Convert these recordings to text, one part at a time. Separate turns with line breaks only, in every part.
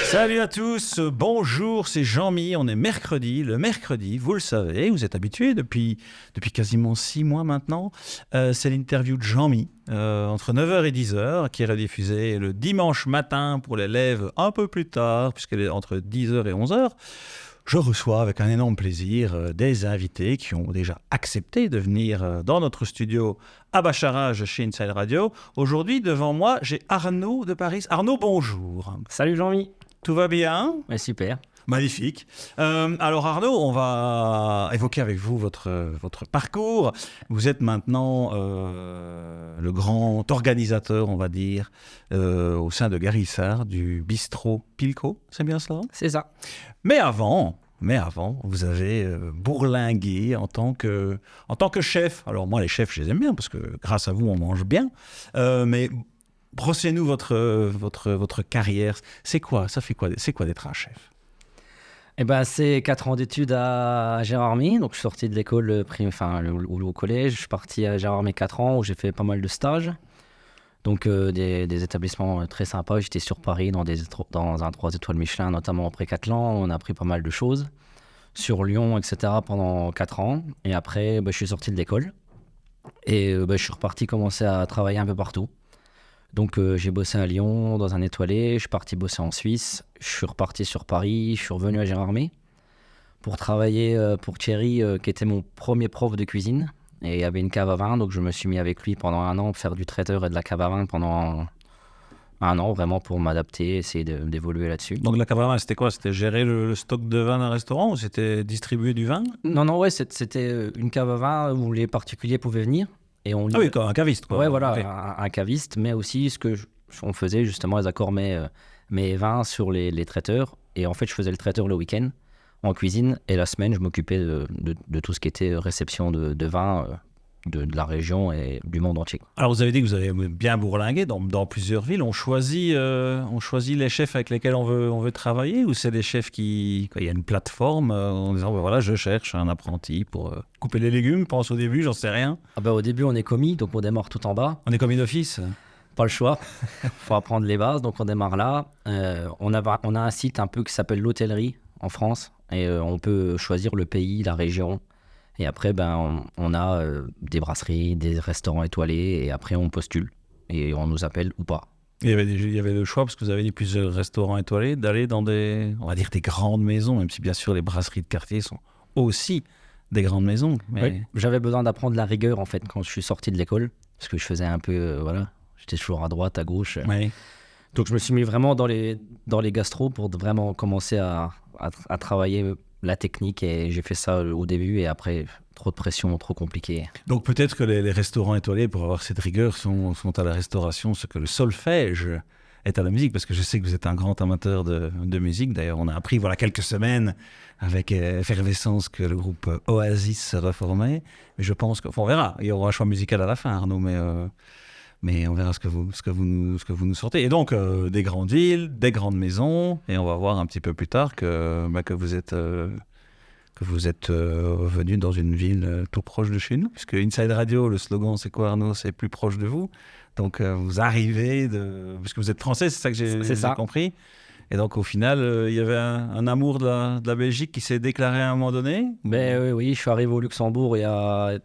Salut à tous, bonjour, c'est Jean-Mi, on est mercredi. Le mercredi, vous le savez, vous êtes habitués depuis quasiment 6 mois maintenant. C'est l'interview de Jean-Mi, entre 9h et 10h, qui est rediffusée le dimanche matin pour les lèves un peu plus tard, puisqu'elle est entre 10h et 11h. Je reçois avec un énorme plaisir des invités qui ont déjà accepté de venir dans notre studio à Bacharach chez Inside Radio. Aujourd'hui, devant moi, j'ai Arnaud de Paris. Arnaud, bonjour.
Salut Jean-Mi.
Tout va bien ?
Ouais, super.
Magnifique. Alors Arnaud, on va évoquer avec vous votre parcours. Vous êtes maintenant le grand organisateur, on va dire, au sein de Garissard, du bistrot Pilco. C'est bien cela ?
C'est ça.
Mais avant, vous avez bourlingué en tant que chef. Alors moi, les chefs, je les aime bien parce que grâce à vous, on mange bien. Mais brossez-nous votre carrière. C'est quoi d'être un chef ?
Eh ben, c'est 4 ans d'études à Gérardmer. Donc, je suis sorti de l'école au collège. Je suis parti à Gérardmer 4 ans où j'ai fait pas mal de stages. Donc, des établissements très sympas. J'étais sur Paris dans un 3 étoiles Michelin, notamment au Pré-Cattelan. On a appris pas mal de choses. Sur Lyon, etc. pendant 4 ans. Et après, je suis sorti de l'école. Et je suis reparti commencer à travailler un peu partout. Donc j'ai bossé à Lyon dans un étoilé, je suis parti bosser en Suisse, je suis reparti sur Paris, je suis revenu à Gérardmer pour travailler pour Thierry qui était mon premier prof de cuisine. Et il y avait une cave à vin, donc je me suis mis avec lui pendant 1 an, faire du traiteur et de la cave à vin pendant 1 an, vraiment pour m'adapter, essayer d'évoluer là-dessus.
Donc la cave à vin, c'était quoi ? C'était gérer le stock de vin d'un restaurant ou c'était distribuer du vin ?
Non, ouais, c'était une cave à vin où les particuliers pouvaient venir.
Ah oui, un caviste, quoi.
Ouais, voilà,
okay.
un caviste, mais aussi on faisait justement les accords mes vins sur les traiteurs. Et en fait, je faisais le traiteur le week-end en cuisine et la semaine, je m'occupais de tout ce qui était réception de vin de la région et du monde entier.
Alors, vous avez dit que vous avez bien bourlingué dans plusieurs villes. On choisit les chefs avec lesquels on veut travailler ou c'est des chefs il y a une plateforme en disant voilà, je cherche un apprenti pour couper les légumes, pense au début, j'en sais rien.
Au début, on est commis, donc on démarre tout en bas.
On est commis d'office ?
Pas le choix, il faut apprendre les bases, donc on démarre là. On a un site un peu qui s'appelle l'hôtellerie en France et on peut choisir le pays, la région. Et après, on a des brasseries, des restaurants étoilés, et après, on postule. Et on nous appelle ou pas.
Il y avait le choix, parce que vous avez dit plusieurs restaurants étoilés, d'aller dans des grandes maisons, même si bien sûr les brasseries de quartier sont aussi des grandes maisons. Mais...
Oui, j'avais besoin d'apprendre la rigueur, en fait, quand je suis sorti de l'école. Parce que je faisais un peu, j'étais toujours à droite, à gauche.
Oui.
Donc, je me suis mis vraiment dans les gastros pour vraiment commencer à travailler la technique, et j'ai fait ça au début et après trop de pression, trop compliqué.
Donc peut-être que les restaurants étoilés pour avoir cette rigueur sont à la restauration ce que le solfège est à la musique, parce que je sais que vous êtes un grand amateur de musique. D'ailleurs, on a appris voilà quelques semaines avec effervescence que le groupe Oasis se reformait. Mais je pense on verra, il y aura un choix musical à la fin, Arnaud, mais on verra ce que vous nous sortez. Et donc, des grandes villes, des grandes maisons, et on va voir un petit peu plus tard que vous êtes venu dans une ville tout proche de chez nous, puisque Inside Radio, le slogan, c'est quoi, Arnaud ? C'est plus proche de vous. Donc, vous arrivez puisque vous êtes français, c'est ça que j'ai compris. Et donc, au final, il y avait un amour de la Belgique qui s'est déclaré à un moment donné ?
Oui, je suis arrivé au Luxembourg il y a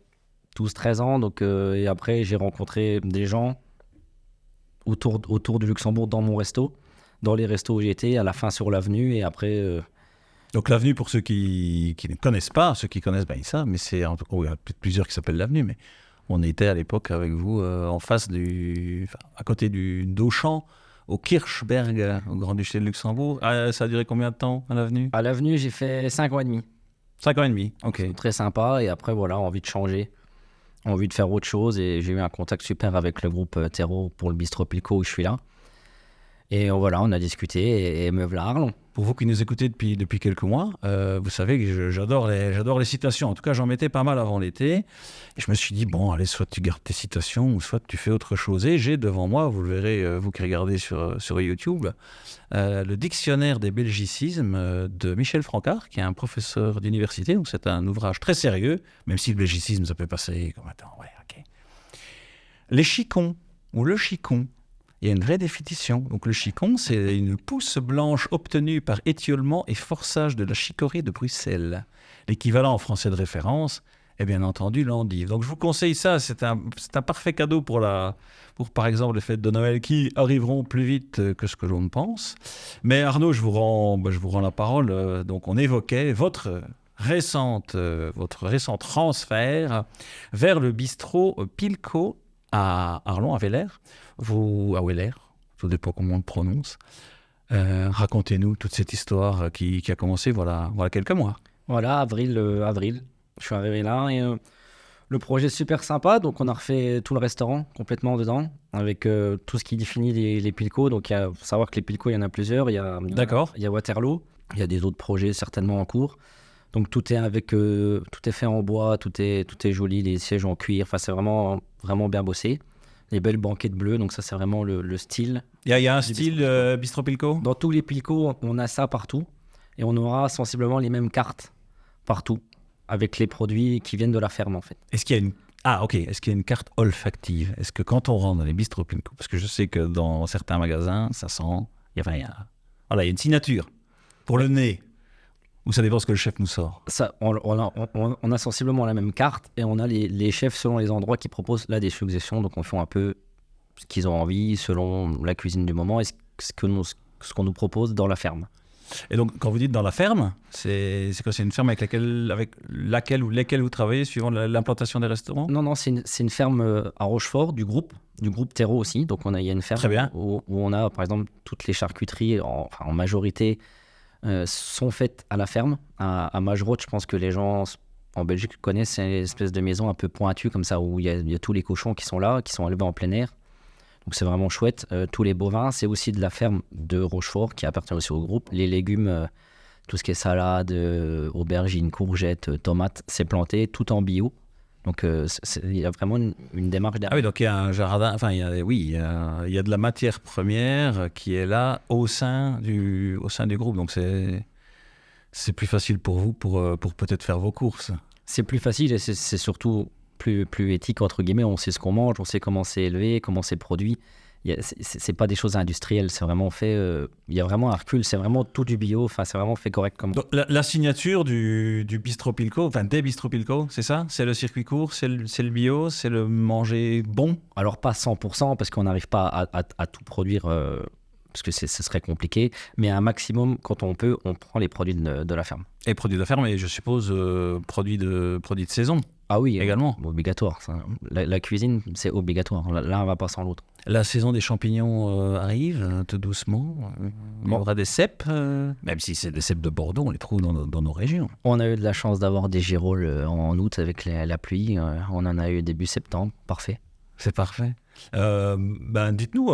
12-13 ans, donc, et après j'ai rencontré des gens autour du Luxembourg dans mon resto, dans les restos où j'étais, à la fin sur l'avenue, et après...
Donc l'avenue, pour ceux qui ne connaissent pas, ceux qui connaissent, ils savent, mais c'est il y a plusieurs qui s'appellent l'avenue, mais on était à l'époque avec vous en face à côté d'Auchan, au Kirchberg, au Grand-Duché de Luxembourg. Ça a duré combien de temps à l'avenue ?
À l'avenue, j'ai fait 5 ans et demi.
5 ans et demi, ok.
C'est très sympa, et après voilà, envie de changer. Envie de faire autre chose, et j'ai eu un contact super avec le groupe Terreau pour le bistrot Pilco où je suis là. Et voilà, on a discuté et me voilà Arlon.
Pour vous qui nous écoutez depuis quelques mois, vous savez que j'adore les citations. En tout cas, j'en mettais pas mal avant l'été. Et je me suis dit, bon, allez, soit tu gardes tes citations, ou soit tu fais autre chose. Et j'ai devant moi, vous le verrez, vous qui regardez sur YouTube, le dictionnaire des belgicismes de Michel Francard, qui est un professeur d'université. Donc c'est un ouvrage très sérieux, même si le belgicisme, ça peut passer comme, attends, ouais, ok. Les chicons, ou le chicon, il y a une vraie définition. Donc le chicon, c'est une pousse blanche obtenue par étiolement et forçage de la chicorée de Bruxelles. L'équivalent en français de référence est bien entendu l'endive. Donc je vous conseille ça, c'est un parfait cadeau pour par exemple les fêtes de Noël qui arriveront plus vite que ce que l'on ne pense. Mais Arnaud, je vous rends la parole. Donc on évoquait votre récent transfert vers le bistrot Pilco à Arlon, à Weller. À Weller, tout dépend comment on le prononce. Racontez-nous toute cette histoire qui a commencé voilà quelques mois.
Voilà, avril. Je suis arrivé là et le projet est super sympa. Donc, on a refait tout le restaurant complètement dedans avec tout ce qui définit les Pilco. Donc, il faut savoir que les Pilco, il y en a plusieurs.
D'accord.
Il y a Waterloo. Il y a des autres projets certainement en cours. Donc, tout est fait en bois, tout est joli, les sièges en cuir. Enfin, c'est vraiment, vraiment bien bossé. Les belles banquettes bleues. Donc, ça, c'est vraiment le style.
Il y a un style Bistro Pilco.
Dans tous les Pilco, on a ça partout. Et on aura sensiblement les mêmes cartes partout, avec les produits qui viennent de la ferme en fait.
Est-ce qu'il y a une carte olfactive? Est-ce que quand on rentre dans les bistrots Pilco, parce que je sais que dans certains magasins, ça sent, il y a une signature pour le nez, ou ça dépend ce que le chef nous sort.
Ça, on a sensiblement la même carte et on a les chefs selon les endroits qui proposent là des suggestions, donc on fait un peu ce qu'ils ont envie selon la cuisine du moment et ce qu'on nous propose dans la ferme.
Et donc, quand vous dites dans la ferme, c'est quoi? C'est une ferme avec laquelle ou lesquelles vous travaillez suivant l'implantation des restaurants?
Non, c'est une ferme à Rochefort, du groupe Terreau aussi. Donc, il y a une ferme
Très bien.
Où on a, par exemple, toutes les charcuteries, en majorité, sont faites à la ferme. À Mageroute, je pense que les gens en Belgique connaissent, c'est une espèce de maison un peu pointue, comme ça, où il y a tous les cochons qui sont là, qui sont élevés en plein air. Donc c'est vraiment chouette. Tous les bovins, c'est aussi de la ferme de Rochefort qui appartient aussi au groupe. Les légumes, tout ce qui est salade, aubergines, courgettes, tomates, c'est planté tout en bio. Donc il y a vraiment une démarche derrière.
Ah oui, donc il y a un jardin, enfin il y a de la matière première qui est là au sein du groupe. Donc c'est plus facile pour vous pour peut-être faire vos courses.
C'est plus facile et c'est surtout plus éthique, entre guillemets. On sait ce qu'on mange, on sait comment c'est élevé, comment c'est produit. C'est pas des choses industrielles, c'est vraiment fait... Il y a vraiment un recul, c'est vraiment tout du bio, enfin, c'est vraiment fait correctement.
Donc, la signature du Bistro Pilco, enfin des Bistro Pilco, c'est ça? C'est le circuit court, c'est le bio, c'est le manger bon?
Alors pas 100%, parce qu'on n'arrive pas à tout produire, parce que ce serait compliqué, mais un maximum, quand on peut, on prend les produits de la ferme.
Et produits de la ferme, et je suppose produits de saison.
Ah oui,
également.
Obligatoire. Ça. La cuisine, c'est obligatoire. L'un ne va pas sans l'autre.
La saison des champignons arrive tout doucement. Il y aura des cèpes, même si c'est des cèpes de Bordeaux, on les trouve dans nos régions.
On a eu de la chance d'avoir des girolles en août avec la pluie. On en a eu début septembre. Parfait.
C'est parfait. Dites-nous,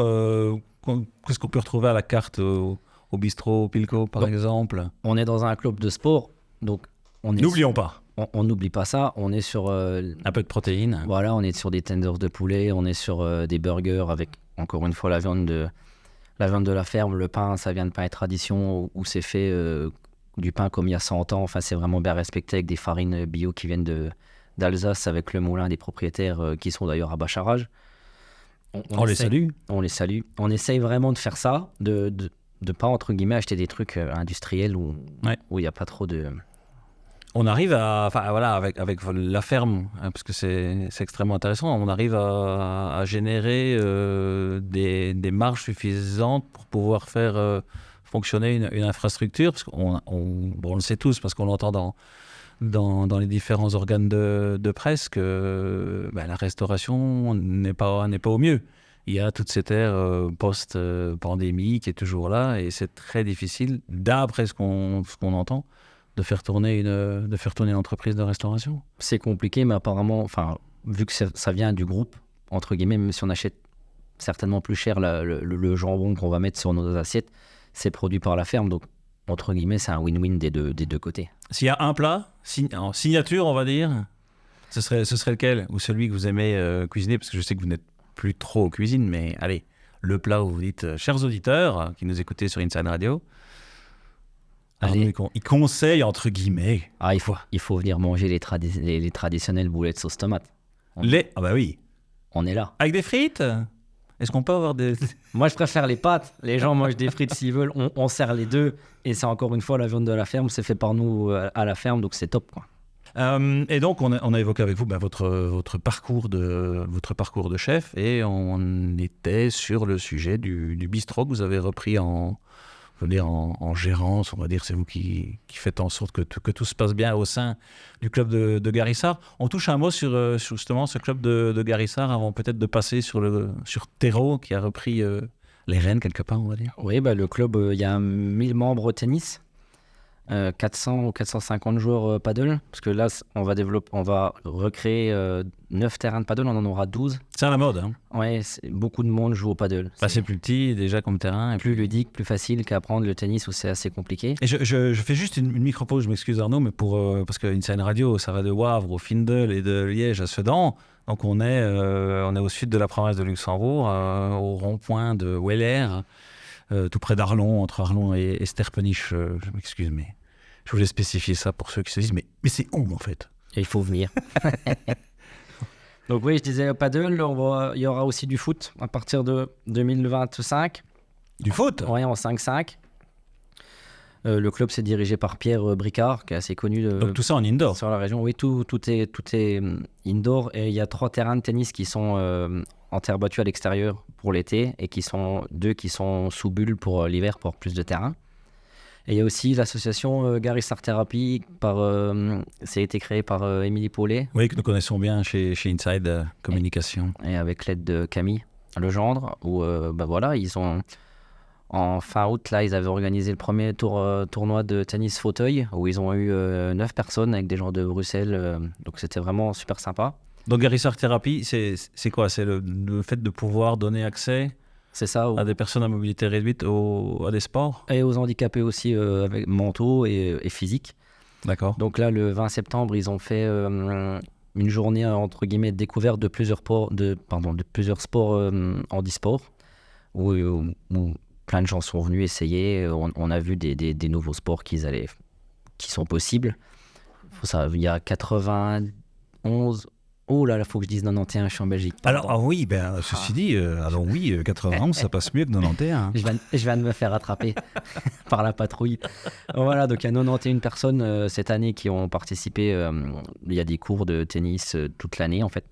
qu'est-ce qu'on peut retrouver à la carte au bistrot Pilco, par exemple?
On est dans un club de sport, donc
n'oublions pas.
On n'oublie pas ça, on est sur...
un peu de protéines.
Voilà, on est sur des tenders de poulet, on est sur des burgers avec, encore une fois, la viande de la ferme. Le pain, ça vient de pain et tradition, où c'est fait du pain comme il y a 100 ans. Enfin, c'est vraiment bien respecté avec des farines bio qui viennent d'Alsace, avec le moulin des propriétaires qui sont d'ailleurs à Bacharage.
On les salue.
On les salue. On essaye vraiment de faire ça, de pas, entre guillemets, acheter des trucs industriels où il n'y a pas trop de...
On arrive avec la ferme, hein, parce que c'est extrêmement intéressant, on arrive à générer des marges suffisantes pour pouvoir faire fonctionner une infrastructure, parce qu'on le sait tous, parce qu'on l'entend dans les différents organes de presse, que la restauration n'est pas au mieux. Il y a toute cette ère post-pandémie qui est toujours là, et c'est très difficile, d'après ce qu'on entend, de faire tourner une entreprise de restauration.
C'est compliqué, mais apparemment, vu que ça vient du groupe, entre guillemets, même si on achète certainement plus cher le jambon qu'on va mettre sur nos assiettes, c'est produit par la ferme, donc entre guillemets, c'est un win-win des deux côtés.
S'il y a un plat, en signature, on va dire, ce serait lequel? Ou celui que vous aimez cuisiner? Parce que je sais que vous n'êtes plus trop aux cuisines, mais allez, le plat où vous dites, chers auditeurs qui nous écoutez sur Inside Radio, il conseille entre guillemets.
Il faut venir manger les traditionnelles boulettes sauce tomate.
Ah bah oui.
on est là.
Avec des frites? Est-ce qu'on peut avoir des...
Moi, je préfère les pâtes. Les gens mangent des frites s'ils veulent. On sert les deux. Et c'est encore une fois la viande de la ferme. C'est fait par nous à la ferme, donc c'est top, quoi.
Et donc, on a évoqué avec vous votre parcours de chef et on était sur le sujet du bistrot que vous avez repris en gérance. On va dire, c'est vous qui faites en sorte que tout se passe bien au sein du club de Garissard. On touche un mot sur justement ce club de Garissard avant peut-être de passer sur Terreau qui a repris les rênes quelque part, on va dire.
Oui, le club, il y a 1000 membres au tennis. 400 ou 450 joueurs paddle, parce que là on va recréer 9 terrains de paddle, on en aura 12.
C'est à la mode, hein.
Ouais, beaucoup de monde joue au paddle.
C'est plus petit déjà comme terrain.
Plus ludique, plus facile qu'apprendre le tennis où c'est assez compliqué.
Et je fais juste une micro-pause, je m'excuse Arnaud, mais parce que Inside Radio, ça va de Wavre au Findel et de Liège à Sedan. Donc on est au sud de la province de Luxembourg, au rond-point de Weller, tout près d'Arlon, entre Arlon et Sterpenich. Je m'excuse, mais je voulais spécifier ça pour ceux qui se disent mais c'est où en fait?
Et il faut venir. Donc oui, je disais paddle, il y aura aussi du foot à partir de 2025.
Du foot?
Oui, en 5-5. Le club c'est dirigé par Pierre Bricard, qui est assez connu.
Donc tout ça en indoor?
Sur la région, oui, tout est indoor. Et il y a 3 terrains de tennis qui sont en terre battue à l'extérieur pour l'été et 2 qui sont sous bulle pour l'hiver pour plus de terrain. Et il y a aussi l'association Garissard Thérapie, ça a été créé par Émilie Paulet.
Oui, que nous connaissons bien chez Inside Communication.
Et avec l'aide de Camille Legendre, où ils ont... En fin août, là, ils avaient organisé le premier tournoi de tennis fauteuil, où ils ont eu 9 personnes avec des gens de Bruxelles. Donc c'était vraiment super sympa.
Donc Garissard Thérapie, c'est quoi? C'est le fait de pouvoir donner accès...
C'est ça.
À des personnes à mobilité réduite, à des sports?
Et aux handicapés aussi, avec mentaux et physiques.
D'accord.
Donc là, le 20 septembre, ils ont fait une journée, entre guillemets, de découverte de plusieurs sports handisport, où plein de gens sont venus essayer. On a vu des nouveaux sports qui sont possibles. Il y a 91... Oh là là, faut que je dise 91, je suis en Belgique.
Alors, oui, ceci dit, 91, ça passe mieux que 91.
Je viens de me faire attraper par la patrouille. Voilà, donc il y a 91 personnes cette année qui ont participé. Il y a des cours de tennis toute l'année, en fait.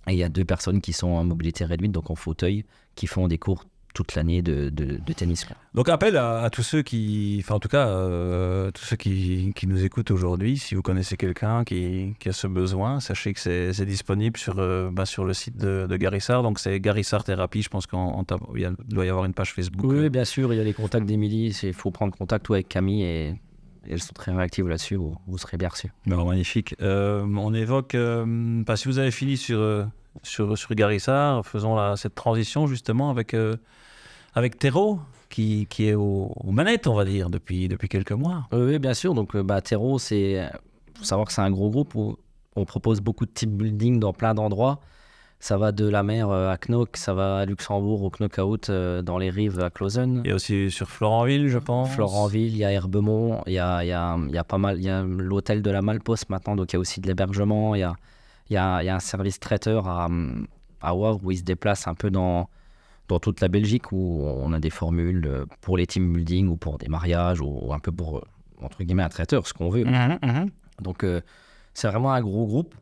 Et il y a 2 personnes qui sont en mobilité réduite, donc en fauteuil, qui font des cours toute l'année de tennis.
Donc appel à tous ceux qui, enfin en tout cas, tous ceux qui nous écoutent aujourd'hui, si vous connaissez quelqu'un qui a ce besoin, sachez que c'est disponible sur le site de Garissard. Donc c'est Garissard Thérapie, je pense qu'il doit y avoir une page Facebook.
Oui, bien sûr, il y a les contacts d'Émilie, il faut prendre contact avec Camille et elles sont très réactives là-dessus, vous serez bien reçus.
Alors, magnifique. On évoque, si vous avez fini sur Garissard, faisons cette transition justement avec Terreau, qui est aux manettes, on va dire, depuis quelques mois.
Oui, bien sûr. Donc, Terreau, faut savoir que c'est un gros groupe où on propose beaucoup de team building dans plein d'endroits. Ça va de la mer à Knock, ça va à Luxembourg, au Knockout, dans les rives à Clausen.
Il y a aussi sur Florentville, je pense.
Florentville, il y a Herbemont, il y a pas mal, il y a l'hôtel de la Malposte maintenant, donc il y a aussi de l'hébergement. Il y a un service traiteur à Wavre où ils se déplacent un peu dans toute la Belgique, où on a des formules pour les team building ou pour des mariages ou un peu pour, entre guillemets, un traiteur, ce qu'on veut. Donc, c'est vraiment un gros groupe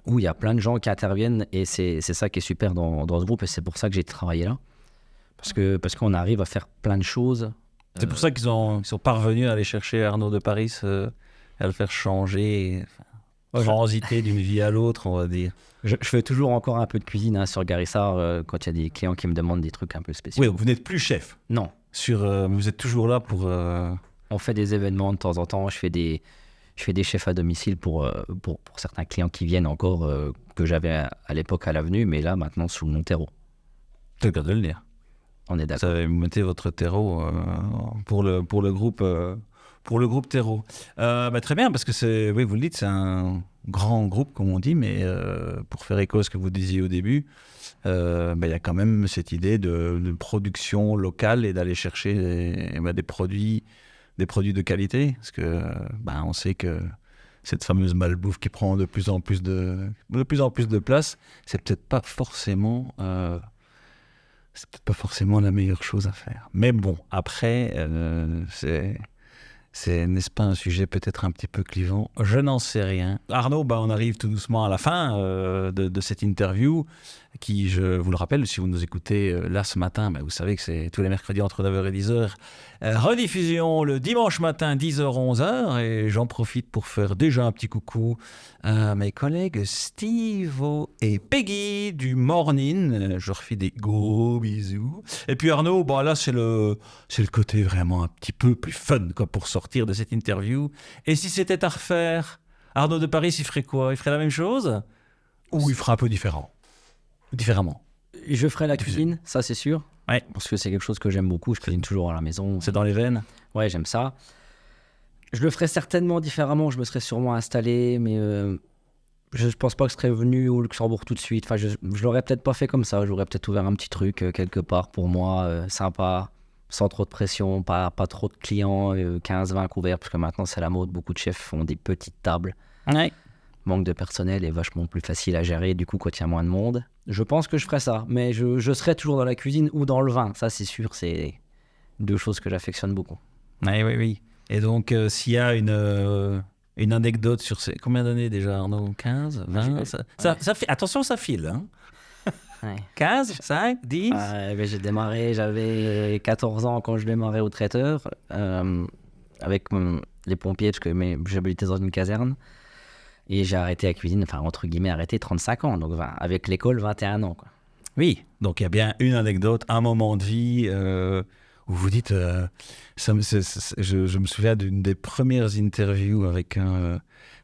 où il y a plein de gens qui interviennent et c'est ça qui est super dans ce groupe et c'est pour ça que j'ai travaillé là. Parce qu'on arrive à faire plein de choses.
C'est pour ça qu'ils sont parvenus à aller chercher Arnaud de Paris, à le faire changer, transiter d'une vie à l'autre, on va dire.
Je fais toujours encore un peu de cuisine sur Garissard quand il y a des clients qui me demandent des trucs un peu spéciaux.
Oui, vous n'êtes plus chef.
Non.
Vous êtes toujours là pour...
On fait des événements de temps en temps. Je fais des chefs à domicile pour certains clients qui viennent encore, que j'avais à l'époque à l'avenue, mais là, maintenant, sous mon terreau.
C'est le cas de le dire.
On est d'accord.
Vous mettez votre terreau pour le groupe Terreau. Très bien, parce que oui, vous le dites, c'est un grand groupe, comme on dit, mais pour faire écho à ce que vous disiez au début, il y a quand même cette idée de production locale et d'aller chercher des produits de qualité, parce que on sait que cette fameuse malbouffe qui prend de plus en plus de place, c'est peut-être pas forcément la meilleure chose à faire. Mais bon, après, c'est, n'est-ce pas un sujet peut-être un petit peu clivant? Je n'en sais rien. Arnaud, on arrive tout doucement à la fin de cette interview qui, je vous le rappelle, si vous nous écoutez là ce matin, vous savez que c'est tous les mercredis entre 9h et 10h. Rediffusion le dimanche matin 10h-11h et j'en profite pour faire déjà un petit coucou à mes collègues Steve et Peggy du Morning. Je refais des gros bisous. Et puis Arnaud, là c'est le côté vraiment un petit peu plus fun pour sortir de cette interview. Et si c'était à refaire, Arnaud de Paris, il ferait quoi? Il ferait la même chose? Ou il ferait un peu différemment?
Je ferai la cuisine, ça c'est sûr.
Ouais.
Parce que c'est quelque chose que j'aime beaucoup. Je cuisine toujours à la maison.
C'est dans les veines?
Ouais, j'aime ça. Je le ferais certainement différemment. Je me serais sûrement installé, mais je pense pas que je serais venu au Luxembourg tout de suite. Enfin, je l'aurais peut-être pas fait comme ça. J'aurais peut-être ouvert un petit truc quelque part pour moi, sympa, sans trop de pression, pas trop de clients, 15-20 couverts, parce que maintenant c'est la mode. Beaucoup de chefs font des petites tables.
Ouais.
Manque de personnel est vachement plus facile à gérer du coup quand il y a moins de monde. Je pense que je ferais ça, mais je serais toujours dans la cuisine ou dans le vin, ça c'est sûr, c'est deux choses que j'affectionne beaucoup.
Oui. Et donc s'il y a une anecdote sur ces... Combien d'années déjà, Arnaud? 15, 20 ça fait... Attention, ça file, hein.
Ouais.
15, 5, 10
J'ai démarré, j'avais 14 ans quand je démarrais au traiteur avec les pompiers parce que j'habitais dans une caserne. Et j'ai arrêté la cuisine, enfin entre guillemets arrêté 35 ans, donc avec l'école 21 ans. Quoi.
Oui, donc il y a bien une anecdote, un moment de vie où vous dites, je me souviens d'une des premières interviews avec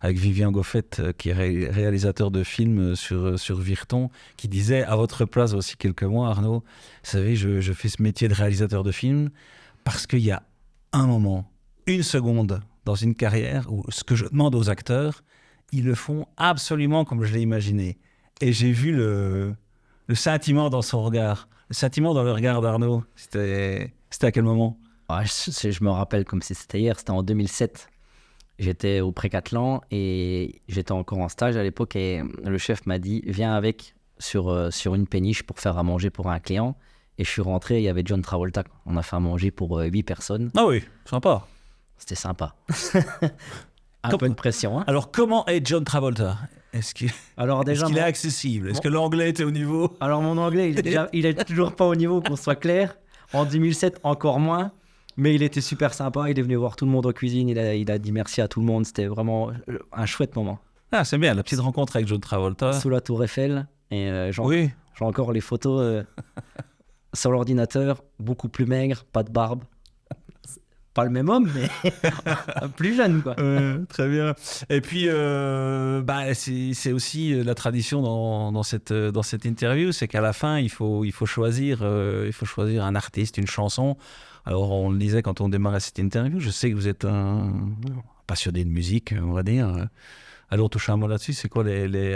Vivien Goffet, qui est réalisateur de films sur Virton, qui disait à votre place aussi quelques mois, Arnaud, vous savez, je fais ce métier de réalisateur de films parce qu'il y a un moment, une seconde dans une carrière où ce que je demande aux acteurs, ils le font absolument comme je l'ai imaginé. Et j'ai vu le sentiment dans son regard, le sentiment dans le regard d'Arnaud. C'était à quel moment?
Je me rappelle comme si c'était hier, c'était en 2007. J'étais au Pré-Catlan et j'étais encore en stage à l'époque et le chef m'a dit « Viens avec sur une péniche pour faire à manger pour un client ». Et je suis rentré, il y avait John Travolta. On a fait à manger pour 8 personnes.
Ah oui, sympa.
C'était sympa. Un peu de pression. Hein.
Alors, comment est John Travolta? Est-ce qu'il est accessible? Est-ce que l'anglais était au niveau?
Alors, mon anglais, il est toujours pas au niveau, qu'on soit clair. En 2007, encore moins. Mais il était super sympa. Il est venu voir tout le monde en cuisine. Il a dit merci à tout le monde. C'était vraiment un chouette moment.
Ah, c'est bien, la petite rencontre avec John Travolta.
Sous la Tour Eiffel. Et j'ai encore les photos sur l'ordinateur. Beaucoup plus maigre, pas de barbe. Pas le même homme, mais plus jeune, quoi.
Très bien. Et puis, c'est aussi la tradition dans cette interview, c'est qu'à la fin, il faut choisir un artiste, une chanson. Alors, on le disait quand on démarrait cette interview, je sais que vous êtes un passionné de musique, on va dire. Allons, on touche un mot là-dessus. C'est quoi,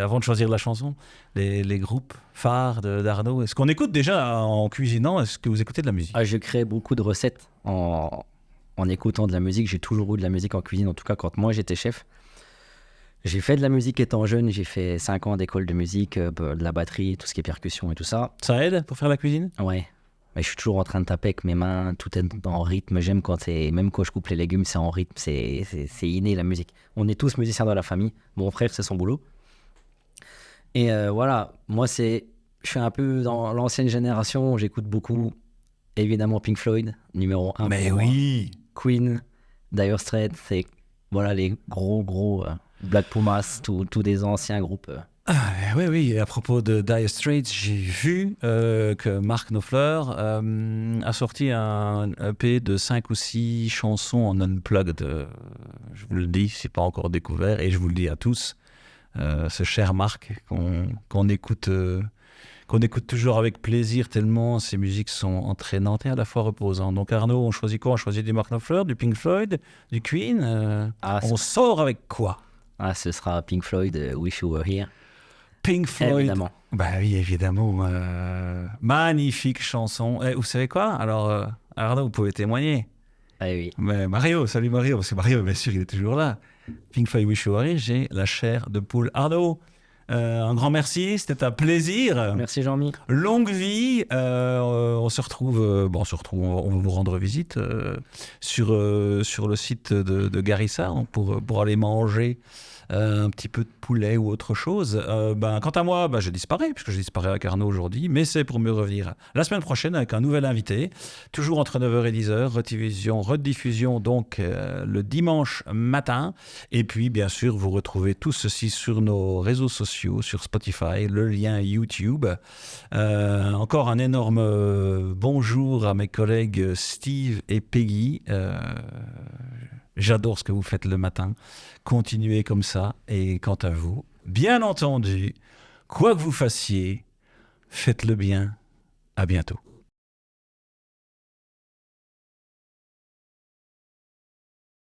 avant de choisir la chanson, les groupes phares d'Arnaud? Est-ce qu'on écoute déjà en cuisinant? Est-ce que vous écoutez de la musique?
Je crée beaucoup de recettes en écoutant de la musique. J'ai toujours eu de la musique en cuisine, en tout cas quand moi j'étais chef. J'ai fait de la musique étant jeune, j'ai fait 5 ans d'école de musique, de la batterie, tout ce qui est percussion et tout ça.
Ça aide pour faire la cuisine?
Ouais, mais je suis toujours en train de taper avec mes mains, tout est en rythme. J'aime même quand je coupe les légumes, c'est en rythme, c'est inné la musique. On est tous musiciens dans la famille, mon frère c'est son boulot. Et voilà, moi je suis un peu dans l'ancienne génération, j'écoute beaucoup, évidemment Pink Floyd, numéro 1.
Mais oui!
Queen, Dire Straits, c'est voilà les gros Black Pumas, tous des anciens groupes.
Oui. Et à propos de Dire Straits, j'ai vu que Mark Knopfler a sorti un EP de 5 ou 6 chansons en unplugged. Je vous le dis, c'est pas encore découvert, et je vous le dis à tous. Ce cher Mark qu'on écoute toujours avec plaisir tellement ces musiques sont entraînantes et à la fois reposantes. Donc Arnaud, on choisit quoi? On choisit du Mark Knopfler, du Pink Floyd, du Queen. On sort avec quoi?
Ce sera Pink Floyd, Wish You Were Here.
Pink Floyd.
Évidemment.
Oui, évidemment. Magnifique chanson. Et vous savez quoi? Alors, Arnaud, vous pouvez témoigner.
Ah oui.
Mais Mario, salut Mario, parce que Mario, bien sûr, il est toujours là. Pink Floyd Wish You Were Here, j'ai la chair de poule. Arnaud, un grand merci, c'était un plaisir.
Merci Jean-Mi.
Longue vie. On se retrouve, on va vous rendre visite sur le site de Garissa pour aller manger un petit peu de poulet ou autre chose. Quant à moi, je disparais, puisque je disparais avec Arnaud aujourd'hui, mais c'est pour mieux revenir la semaine prochaine avec un nouvel invité, toujours entre 9h et 10h, rediffusion donc le dimanche matin. Et puis, bien sûr, vous retrouvez tout ceci sur nos réseaux sociaux, sur Spotify, le lien YouTube. Encore un énorme bonjour à mes collègues Steve et Peggy. J'adore ce que vous faites le matin. Continuez comme ça. Et quant à vous, bien entendu, quoi que vous fassiez, faites-le bien. À bientôt.